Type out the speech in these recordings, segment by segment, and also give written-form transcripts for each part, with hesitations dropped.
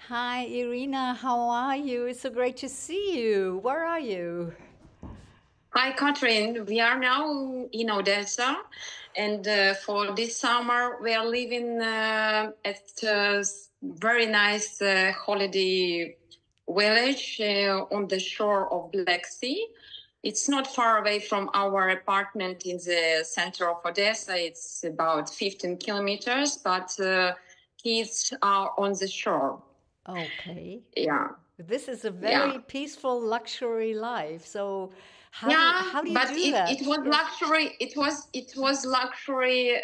Hi, Irina. How are you? It's so great to see you. Where are you? Hi, Catherine. We are now in Odessa, and for this summer we are living at a very nice holiday village on the shore of Black Sea. It's not far away from our apartment in the center of Odessa. It's about 15 kilometers, but kids are on the shore. Okay. Yeah. This is a Yeah. very peaceful luxury life. So how do you But do that? it was luxury. It was luxury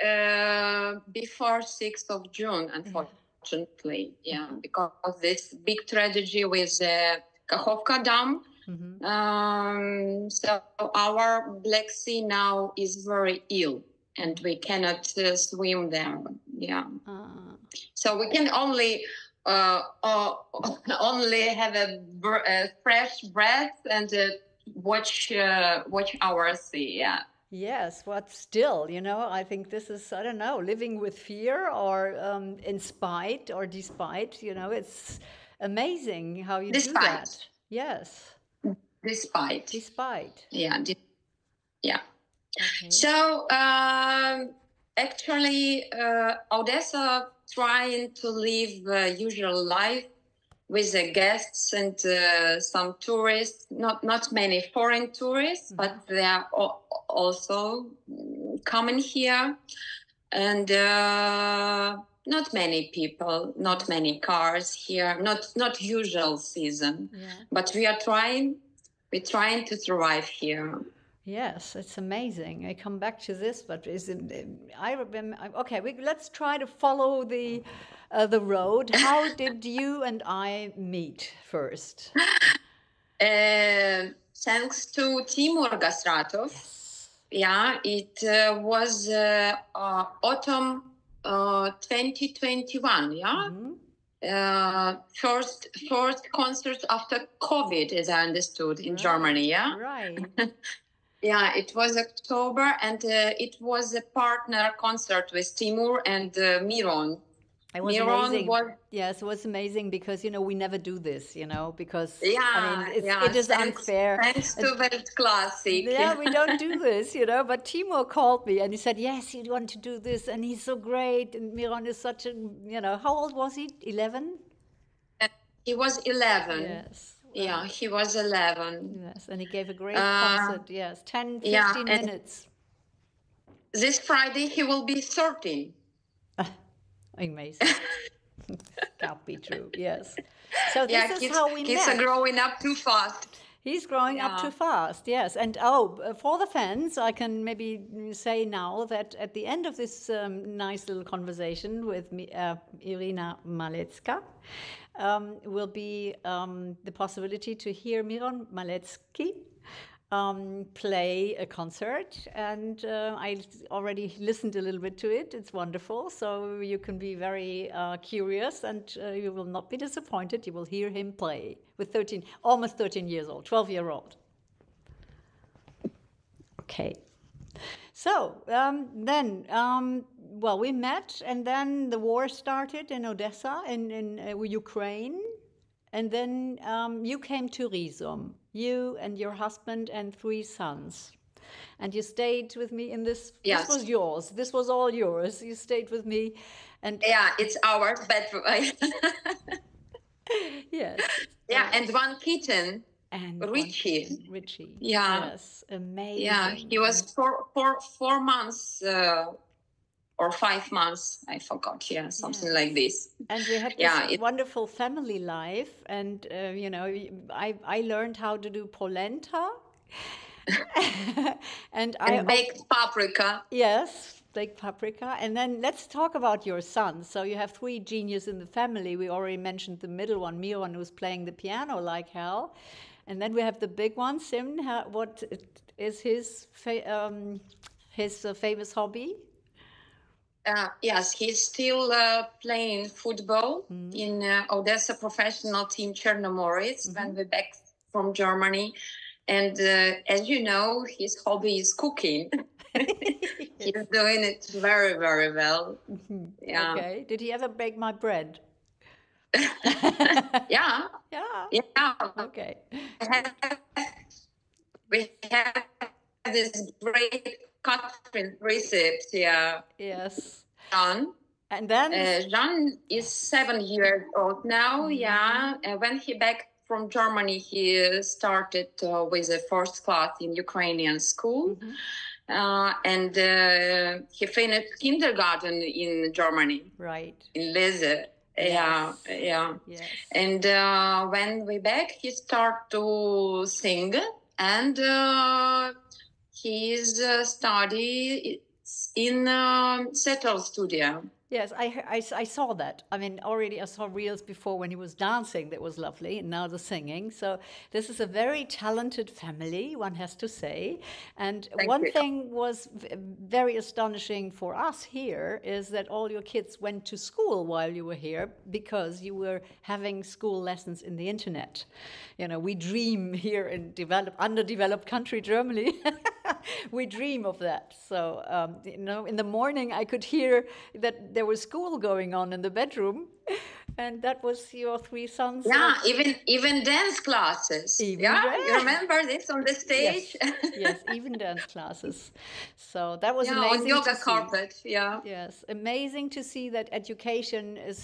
before 6th of June, unfortunately. Yeah, because this big tragedy with Kakhovka Dam. So our Black Sea now is very ill, and we cannot swim there. Yeah. So we can only have a fresh breath and watch our sea. Yeah. Yes, but still, I think this is, I don't know, living with fear or in spite or despite, it's amazing how you do that. Yes. Despite. Yeah. Yeah. Okay. So actually, Odessa trying to live usual life with the guests and some tourists, not many foreign tourists, but they are also coming here. And not many people, not many cars here, not usual season. Yeah. But we're trying to survive here. Yes, it's amazing. I come back to this, but I remember. Okay, let's try to follow the road. How did you and I meet first? Thanks to Timur Gasratov. Yes. Yeah, it was autumn 2021. Yeah. First concert after COVID, as I understood, in Germany. Yeah. Right. Yeah, it was October, and it was a partner concert with Timur and Miron. It was amazing. Yes, it was amazing because, we never do this, because it is unfair. Thanks to Weltklassik. Yeah, we don't do this, but Timur called me and he said, yes, you want to do this, and he's so great, and Miron is such a, how old was he? 11? He was 11. Yes. Yeah, he was 11. Yes, and he gave a great concert. Yes, 10, 15 minutes. This Friday he will be 13. Amazing. Can't be true. Yes. So this is how we met. Kids are growing up too fast. He's growing up too fast, yes. And for the fans, I can maybe say now that at the end of this nice little conversation with Irina Maletsky, will be the possibility to hear Miron Maletsky play a concert, and I already listened a little bit to it. It's wonderful, so you can be very curious, and you will not be disappointed. You will hear him play with almost 13 years old, 12-year-old. Okay. So then, we met, and then the war started in Odessa, in Ukraine, and then you came to Rizum, you and your husband and 3 sons, and you stayed with me in this. Yes. This was yours. This was all yours. You stayed with me, and it's ours, but yes. Yeah, and 1 kitten. And Richie. Yeah. Yes, amazing. Yeah, he was 4 months or 5 months. I forgot. Yeah, something like this. And we had this wonderful family life, and I learned how to do polenta, and baked paprika. Yes, baked paprika. And then let's talk about your sons. So you have 3 geniuses in the family. We already mentioned the middle one, Miron, who's playing the piano like hell. And then we have the big one, Sim. What is his famous hobby? Yes, he's still playing football in Odessa professional team Chernomorets when we're back from Germany. And as you know, his hobby is cooking. He's doing it very, very well. Yeah. Okay. Did he ever bake my bread? Yeah. Yeah. Yeah. Okay. We have this great Catherine recipe. Yeah. Yes. John. And then Jean is 7 years old now. Yeah. When he back from Germany, he started with a first class in Ukrainian school. And he finished kindergarten in Germany. Right. In Leze. Yes. Yeah. Yes. And when we back, he start to sing, and he's study in settle studio. Yes, I saw that. I mean, already I saw reels before when he was dancing. That was lovely. And now the singing. So this is a very talented family, one has to say. And one thing was very astonishing for us here is that all your kids went to school while you were here because you were having school lessons in the internet. You know, we dream here in underdeveloped country, Germany. We dream of that. So, you know, in the morning I could hear that there was school going on in the bedroom, and that was your 3 sons. Yeah, even dance classes. Dance. You remember this on the stage? Yes, yes, even dance classes. So that was amazing. On yoga to carpet. See. Yeah. Yes, amazing to see that education is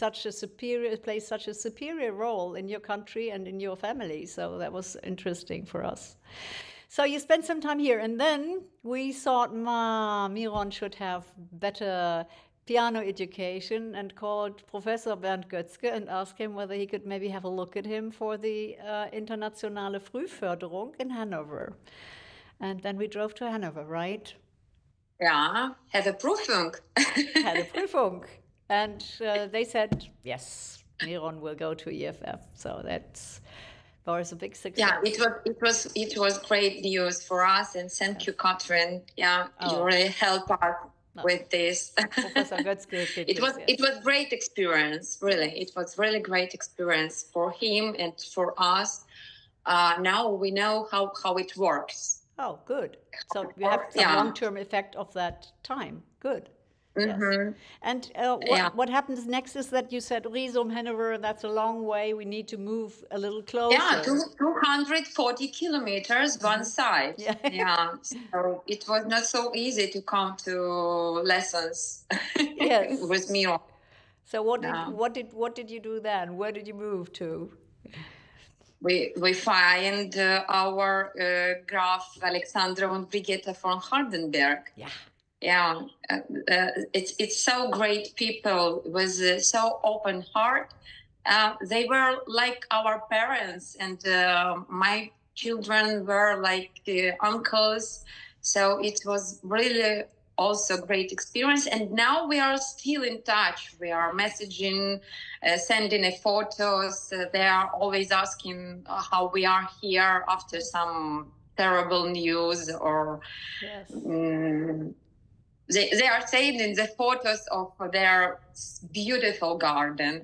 plays such a superior role in your country and in your family. So that was interesting for us. So you spent some time here, and then we thought, Miron should have better piano education, and called Professor Bernd Goetzke and asked him whether he could maybe have a look at him for the internationale Frühförderung in Hanover. And then we drove to Hanover, right? Yeah, had a Prüfung. Had a Prüfung. And they said, yes, Miron will go to EFF. So that's... was a big success. Yeah, it was great news for us, and thank you, Catherine. Yeah, you really helped us with this. Professor Goetzke it was great experience, really. It was really great experience for him and for us. Now we know how it works. Oh, good. So you have some long-term effect of that time. Good. Mm-hmm. Yes. And what happens next is that you said Riesum, Hanover, that's a long way. We need to move a little closer. Yeah, 240 kilometers one side. Yeah. So it was not so easy to come to lessons with me. So what did you do then? Where did you move to? We find our Graf Alexander and Brigitte von Hardenberg. Yeah. Yeah, it's so great people with so open heart. They were like our parents, and my children were like uncles. So it was really also great experience. And now we are still in touch. We are messaging, sending photos. They are always asking how we are here after some terrible news or... Yes. They are saying in the photos of their beautiful garden.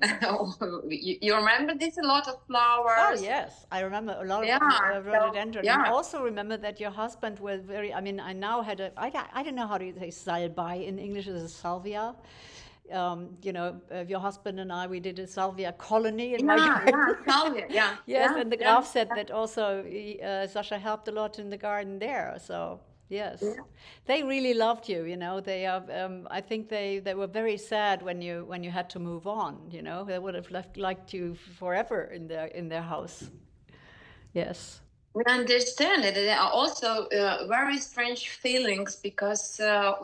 You remember this? A lot of flowers. Oh, yes. I remember a lot of rhododendron. Yeah. And I also remember that your husband was very, I mean, I now had I don't know how to say salbei in English, is a salvia. You know, your husband and I, we did a salvia colony in my garden. Salvia, yeah. Yes, and the Graf said that also Sasha helped a lot in the garden there, so... Yes, they really loved you. You know, they are. I think they were very sad when you had to move on. You know, they would have liked you forever in their house. Yes, we understand it. There are also very strange feelings because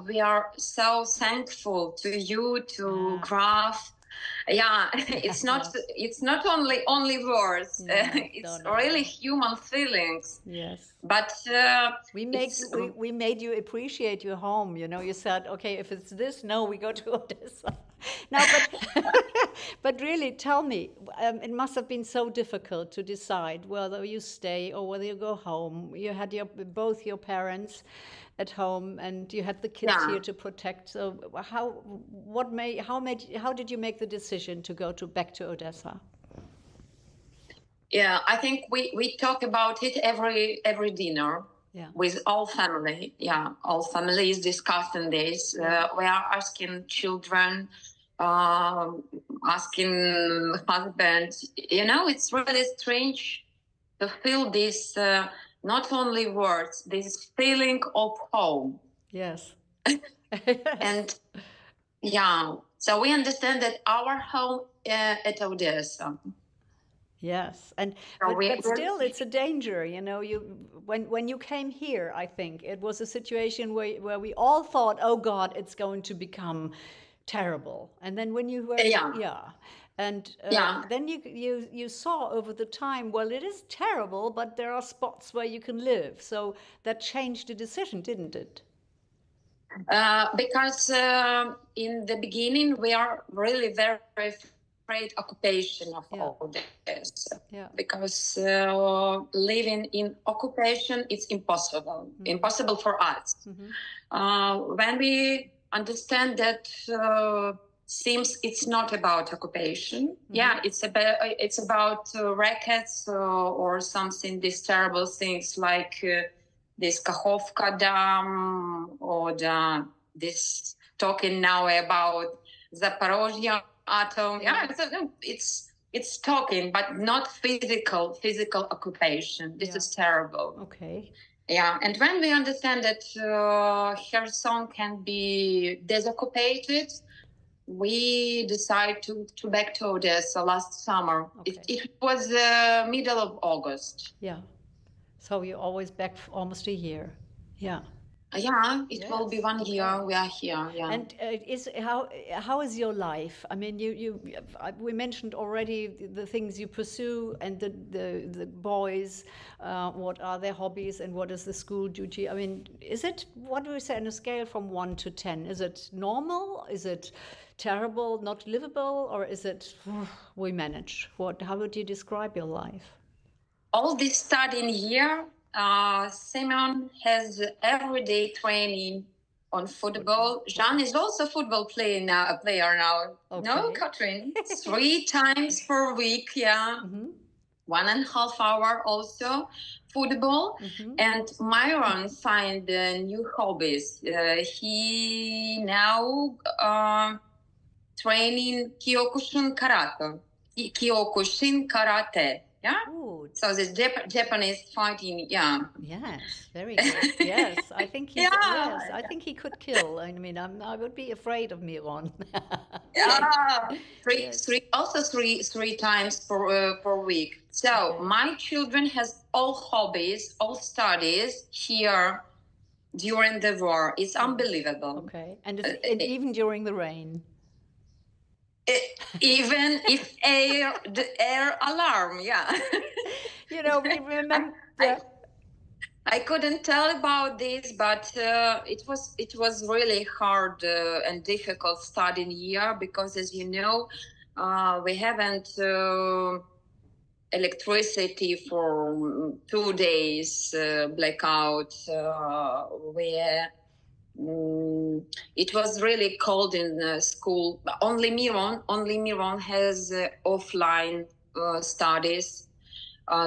we are so thankful to you, to Graf. Yeah, it's not only words. It's really human feelings. Yes, but we made you appreciate your home. You know, you said, okay, if it's this, no, we go to Odessa. Now, but really, tell me, it must have been so difficult to decide whether you stay or whether you go home. You had both your parents at home, and you had the kids here to protect. So how did you make the decision to go back to Odessa? Yeah, I think we talk about it every dinner with all family. Yeah, all families discussing this. We are asking children asking husband, it's really strange to feel this, not only words, this feeling of home. Yes. And so we understand that our home at Odessa. Yes, but still, it's a danger. When you came here, I think it was a situation where we all thought, "Oh God, it's going to become terrible." And then when you were, then you saw over the time, well, it is terrible, but there are spots where you can live. So that changed the decision, didn't it? Because in the beginning we are really very, very afraid occupation of all this, because living in occupation is impossible for us. When we understand that seems it's not about occupation, it's about rackets or something, these terrible things like this Kakhovka Dam, or this talking now about Zaporozhye atom. It's talking, but not physical occupation. This is terrible. Okay. Yeah, and when we understand that Kherson can be desoccupied, we decide to back to Odessa last summer. Okay. It was middle of August. Yeah. So you're always back for almost a year. Yeah. Yeah, it will be 1 year. We are here. Yeah. And how is your life? I mean, we mentioned already the things you pursue, and the boys. What are their hobbies, and what is the school duty? I mean, is it, what do we say on a scale from 1 to 10? Is it normal? Is it terrible, not livable, or is it we manage? How would you describe your life? All this studying year, Semyon has everyday training on football. Jean is also a football player now. Okay. No, Katrin? 3 times per week, 1.5 hours also football. And Myron find new hobbies. He now training Kyokushin karate. Yeah. Ooh. So the Japanese fighting. Yeah. Yes, very good. Yes, I think he's. Yes, I think he could kill. I mean, I would be afraid of Miron. Three times per week. So my children has all hobbies, all studies here during the war. It's unbelievable. Okay, and even during the rain. Even if the air alarm, we remember. I couldn't tell about this, but it was really hard and difficult studying year, because, as you know, we haven't electricity for 2 days, blackout. It was really cold in school. Only Miron has offline studies.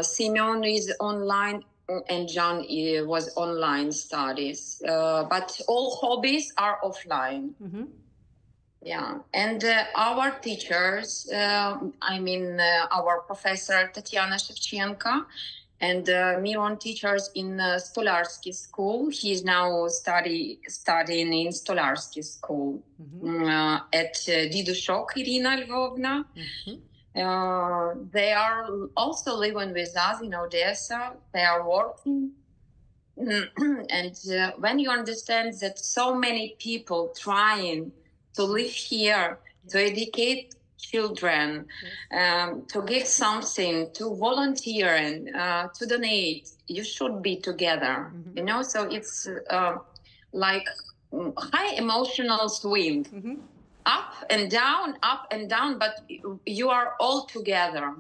Semyon is online, and John was online studies. But all hobbies are offline. Yeah, and our teachers, our professor Tatiana Shevchenko, and Miron teachers in Stolarsky school. He is now studying in Stolarsky school at Didushok, Irina Lvovna. They are also living with us in Odessa. They are working. And when you understand that so many people trying to live here, to educate children, to give something, to volunteer and to donate, you should be together, so it's like high emotional swing, up and down, but you are all together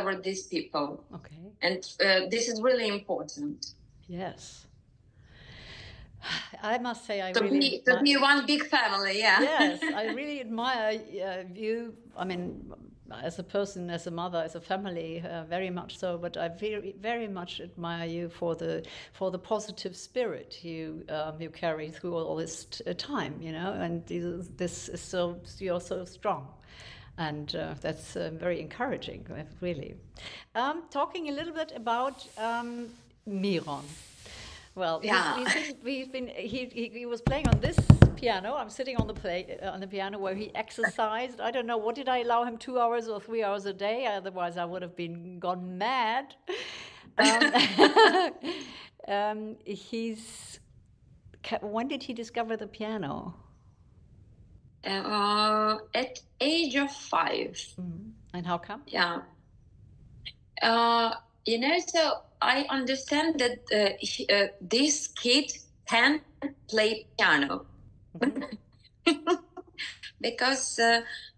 with these people. Okay. And this is really important. Yes. I must say, to be one big family. Yes, I really admire you. I mean, as a person, as a mother, as a family, very much so. But I very, very much admire you for the positive spirit you carry through all this time, you know. And this is you're so strong, and that's very encouraging, really. Talking a little bit about Miron. Well, Yeah. he was playing on this piano. I'm sitting on the piano where he exercised. I don't know, what did I allow him, 2 hours or 3 hours a day? Otherwise, I would have been gone mad. When did he discover the piano? At age of 5. Mm-hmm. And how come? Yeah. You know, so I understand that this kid can play piano. Mm-hmm. Because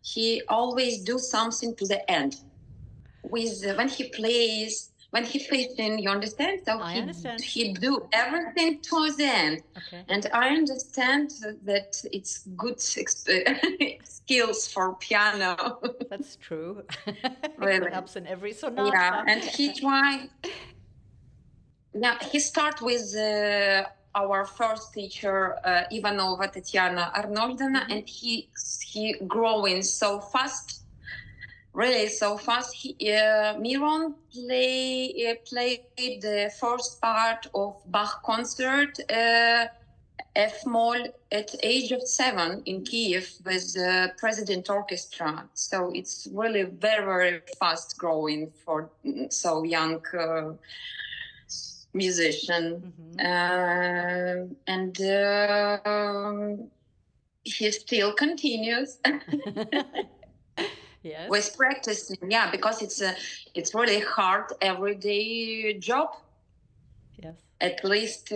he always do something to the end. With when he plays in, you understand? So I understand. He do everything to the end. Okay. And I understand that it's good skills for piano. That's true. Really. It helps in every sonata. Yeah, and he tried. Yeah, he start with our first teacher, Ivanova Tatiana Arnoldovna, and he growing so fast. Really so fast. Miron played the first part of Bach concert, F-moll, at age of 7 in Kiev with the President Orchestra. So it's really very, very fast growing for so young musician. Mm-hmm. And he still continues. Yes. With practicing, yeah, because it's really hard everyday job. Yes. At least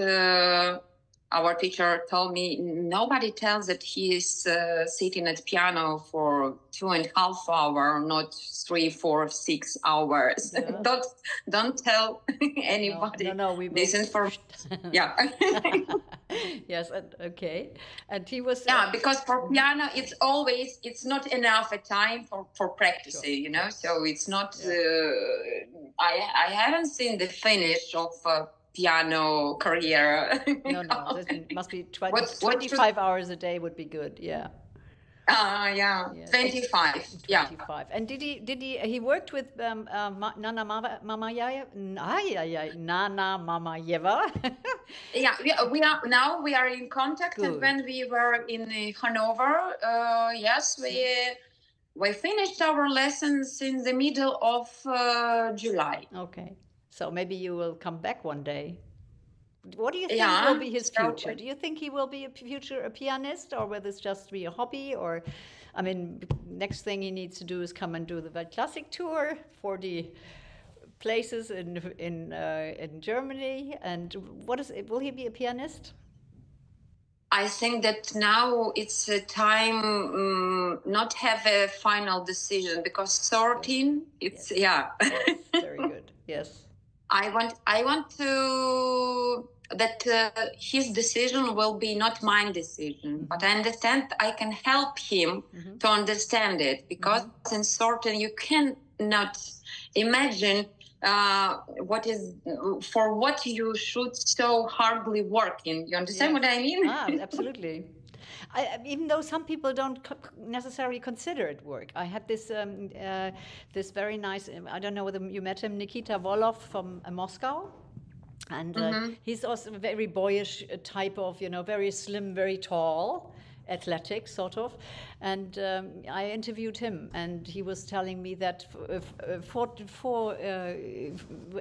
our teacher told me nobody tells that he is sitting at piano for 2.5 hours, not 3, 4, 6 hours. Yeah. Don't tell anybody. No, we will. This information. Yeah. Yes. Okay. And he was. Yeah, because for piano, it's not enough a time for practicing. Sure. You know, so it's not. Yeah. I haven't seen the finish of. Piano career. No, it must be 25 hours a day would be good. Yeah. Yeah. 25. 25. Yeah. And did he worked with Nana Mamayeva? Yeah, we are in contact. Good. And when we were in Hanover, yes, we finished our lessons in the middle of July. Okay. So maybe you will come back one day. What do you think will be his future? Do you think he will be a pianist, or will this just be a hobby? Or, I mean, next thing he needs to do is come and do the Weltklassik tour, 40 places in Germany. And will he be a pianist? I think that now it's a time not have a final decision, because 13, it's, yes. Yeah. Yes, very good, yes. I want to that his decision will be not my decision, mm-hmm. but I understand I can help him mm-hmm. to understand it, because mm-hmm. in certain you cannot imagine what you should so hardly work in. You understand what I mean? Absolutely. Even though some people don't necessarily consider it work. I had this this very nice, I don't know whether you met him, Nikita Volov from Moscow. And mm-hmm. he's also a very boyish type of, very slim, very tall, athletic sort of. And I interviewed him, and he was telling me that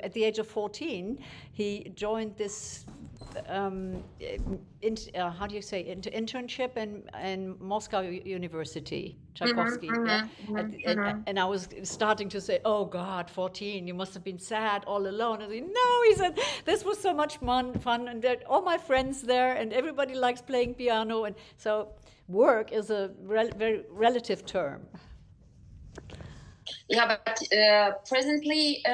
at the age of 14, he joined this internship in Moscow University, Tchaikovsky. Mm-hmm, yeah? Mm-hmm. And I was starting to say, oh God, 14, you must have been sad all alone. And he said, this was so much fun, and all my friends there, and everybody likes playing piano. And so work is a very relative term. Yeah, but presently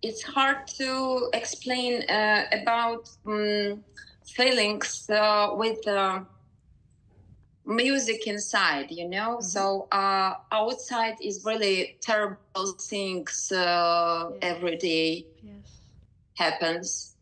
it's hard to explain about feelings with music inside, you know. So outside is really terrible things every day happens.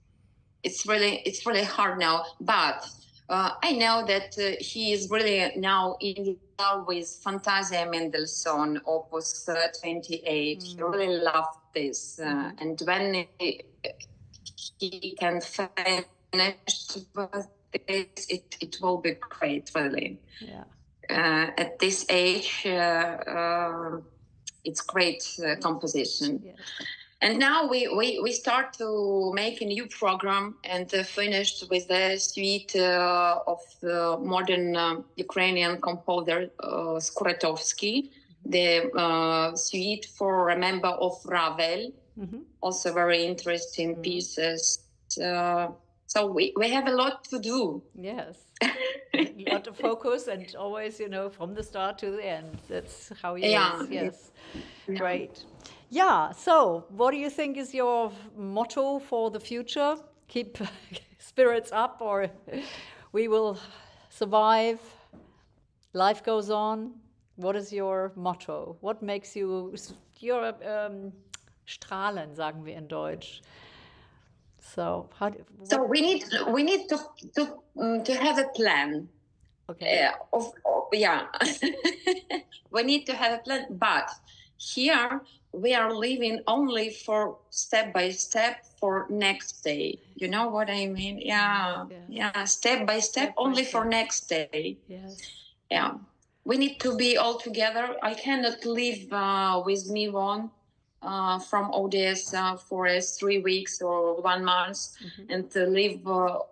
It's really hard now, but I know that he is really now in love with Fantasia Mendelssohn, Opus 28. He really loved this, and when he can finish with this, it will be great, really. Yeah. At this age, it's great composition. Yes. And now we start to make a new program, and finished with the suite of modern Ukrainian composer Skuratovsky, the suite for a member of Ravel, also very interesting pieces. So we have a lot to do. Yes, a lot of focus, and always, you know, from the start to the end. That's how he is. Yes, great. Yeah, so what do you think is your motto for the future? Keep spirits up, or we will survive, life goes on. What is your motto? What makes you, your strahlen, sagen wir in Deutsch. So we need to have a plan. Okay. We need to have a plan, but here we are living only for step by step for next day. You know what I mean? Yeah. Step by step, only for next day. Yes. Yeah. We need to be all together. I cannot live with Miron from Odessa for 3 weeks or 1 month, and to leave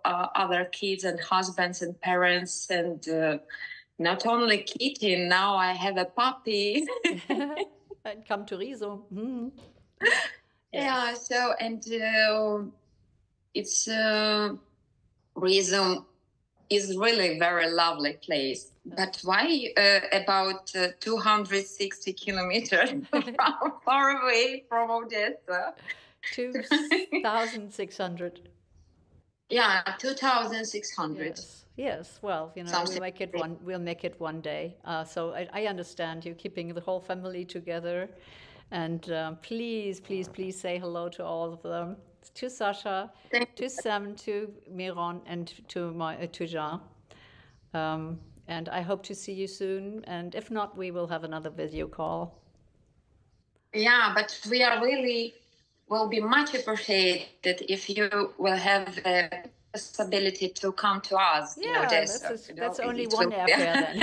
other kids and husbands and parents, and not only kitten. Now I have a puppy. And come to Riso. Yeah. So and it's Riso is really very lovely place. But why about 260 kilometers far away from Odessa? 2,600. Yeah, 2,600. Yes. Well, you know, we'll make it one day. So I understand you keeping the whole family together, and please say hello to all of them. To Sasha, to Sam, to Miron, and to Jean. And I hope to see you soon. And if not, we will have another video call. Yeah, but will be much appreciated if you will have the possibility to come to us. Yeah, that's only one affair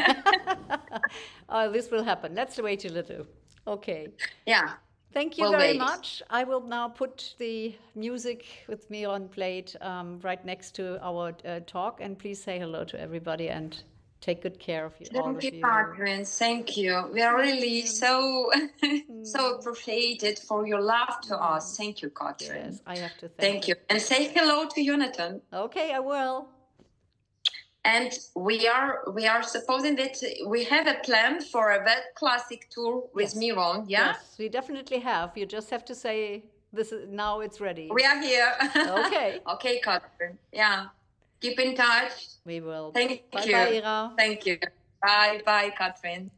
then. This will happen. Let's wait a little. Okay. Yeah. Thank you very much. I will now put the music with Miron played right next to our talk, and please say hello to everybody and take good care of you. Thank you, Catherine. Thank you. We are really so appreciated for your love to us. Thank you, Catherine. Yes, I have to thank you. And say hello to Jonathan. Okay, I will. And we are supposing that we have a plan for a Weltklassik tour with Miron, yeah? Yes, we definitely have. You just have to say now it's ready. We are here. Okay. Okay, Catherine. Yeah. Keep in touch. We will. Thank you. Bye, Ira. Thank you. Bye, Catherine.